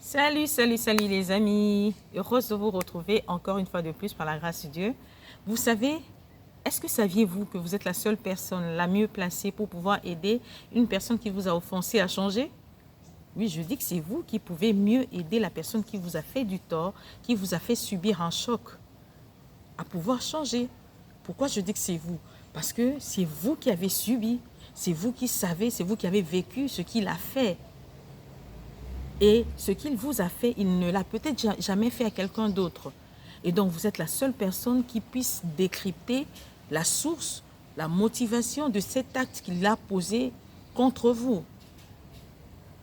Salut, salut, salut les amis. Heureuse de vous retrouver encore une fois de plus par la grâce de Dieu. Vous savez, est-ce que saviez-vous que vous êtes la seule personne la mieux placée pour pouvoir aider une personne qui vous a offensé à changer? Oui, je dis que c'est vous qui pouvez mieux aider la personne qui vous a fait du tort, qui vous a fait subir un choc, à pouvoir changer. Pourquoi je dis que c'est vous? Parce que c'est vous qui avez subi, c'est vous qui savez, c'est vous qui avez vécu ce qu'il a fait. Et ce qu'il vous a fait, il ne l'a peut-être jamais fait à quelqu'un d'autre. Et donc, vous êtes la seule personne qui puisse décrypter la source, la motivation de cet acte qu'il a posé contre vous.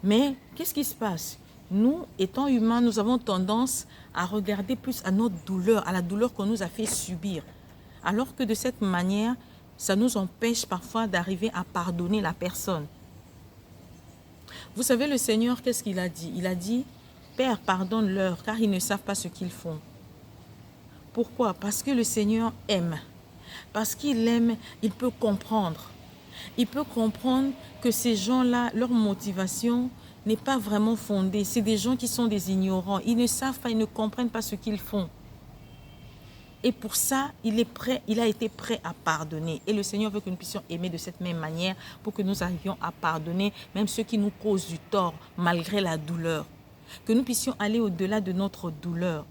Mais qu'est-ce qui se passe? Nous, étant humains, nous avons tendance à regarder plus à notre douleur, à la douleur qu'on nous a fait subir. Alors que de cette manière, ça nous empêche parfois d'arriver à pardonner la personne. Vous savez, le Seigneur, qu'est-ce qu'il a dit? Il a dit, Père, pardonne-leur, car ils ne savent pas ce qu'ils font. Pourquoi? Parce que le Seigneur aime. Parce qu'il aime, il peut comprendre. Il peut comprendre que ces gens-là, leur motivation n'est pas vraiment fondée. C'est des gens qui sont des ignorants. Ils ne savent pas, ils ne comprennent pas ce qu'ils font. Et pour ça, il est prêt, il a été prêt à pardonner. Et le Seigneur veut que nous puissions aimer de cette même manière pour que nous arrivions à pardonner même ceux qui nous causent du tort malgré la douleur. Que nous puissions aller au-delà de notre douleur.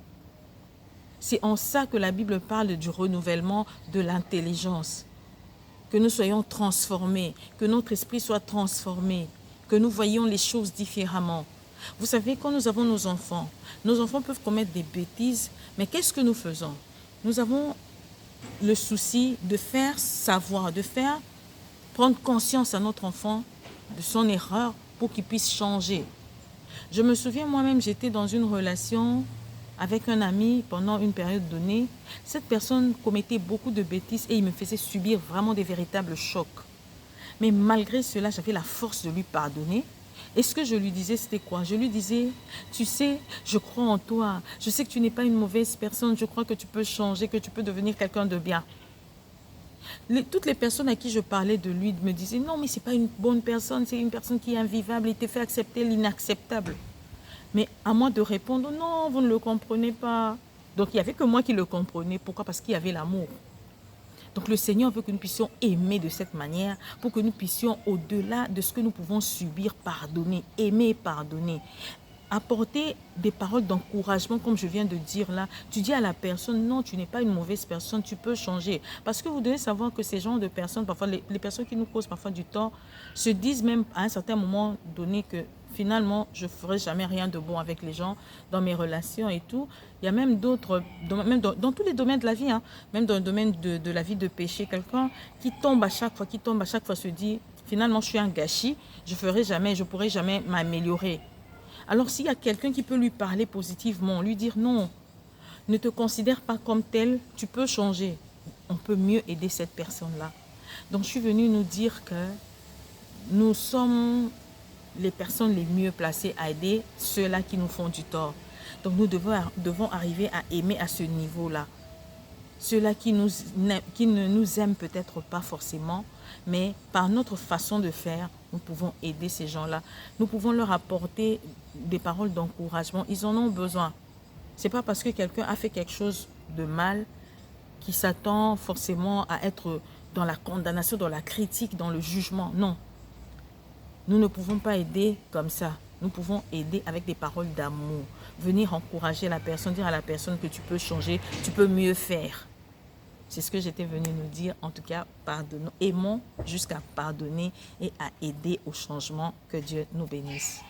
C'est en ça que la Bible parle du renouvellement de l'intelligence. Que nous soyons transformés, que notre esprit soit transformé, que nous voyions les choses différemment. Vous savez, quand nous avons nos enfants peuvent commettre des bêtises, mais qu'est-ce que nous faisons? Nous avons le souci de faire savoir, de faire prendre conscience à notre enfant de son erreur pour qu'il puisse changer. Je me souviens moi-même, j'étais dans une relation avec un ami pendant une période donnée. Cette personne commettait beaucoup de bêtises et il me faisait subir vraiment des véritables chocs. Mais malgré cela, j'avais la force de lui pardonner. Et ce que je lui disais, c'était quoi? Je lui disais, tu sais, je crois en toi. Je sais que tu n'es pas une mauvaise personne. Je crois que tu peux changer, que tu peux devenir quelqu'un de bien. Toutes les personnes à qui je parlais de lui me disaient, non, mais ce n'est pas une bonne personne. C'est une personne qui est invivable. Il te fait accepter l'inacceptable. Mais à moi de répondre, non, vous ne le comprenez pas. Donc, il n'y avait que moi qui le comprenais. Pourquoi? Parce qu'il y avait l'amour. Donc, le Seigneur veut que nous puissions aimer de cette manière pour que nous puissions, au-delà de ce que nous pouvons subir, pardonner, aimer et pardonner. Apporter des paroles d'encouragement, comme je viens de dire là. Tu dis à la personne, non, tu n'es pas une mauvaise personne, tu peux changer. Parce que vous devez savoir que ces genres de personnes, parfois les personnes qui nous causent parfois du tort, se disent même à un certain moment donné que finalement, je ne ferai jamais rien de bon avec les gens dans mes relations et tout. Il y a même d'autres, même dans tous les domaines de la vie, hein, même dans le domaine de la vie de péché, quelqu'un qui tombe à chaque fois, se dit, finalement, je suis un gâchis, je ne pourrai jamais m'améliorer. Alors, s'il y a quelqu'un qui peut lui parler positivement, lui dire non, ne te considère pas comme tel, tu peux changer. On peut mieux aider cette personne-là. Donc, je suis venue nous dire que nous sommes les personnes les mieux placées à aider ceux-là qui nous font du tort. Donc, nous devons arriver à aimer à ce niveau-là. Ceux-là qui ne nous aiment peut-être pas forcément, mais par notre façon de faire, nous pouvons aider ces gens-là. Nous pouvons leur apporter des paroles d'encouragement. Ils en ont besoin. Ce n'est pas parce que quelqu'un a fait quelque chose de mal qu'il s'attend forcément à être dans la condamnation, dans la critique, dans le jugement. Non. Nous ne pouvons pas aider comme ça. Nous pouvons aider avec des paroles d'amour. Venir encourager la personne, dire à la personne que tu peux changer, tu peux mieux faire. C'est ce que j'étais venue nous dire. En tout cas, pardonnons, aimons jusqu'à pardonner et à aider au changement. Que Dieu nous bénisse.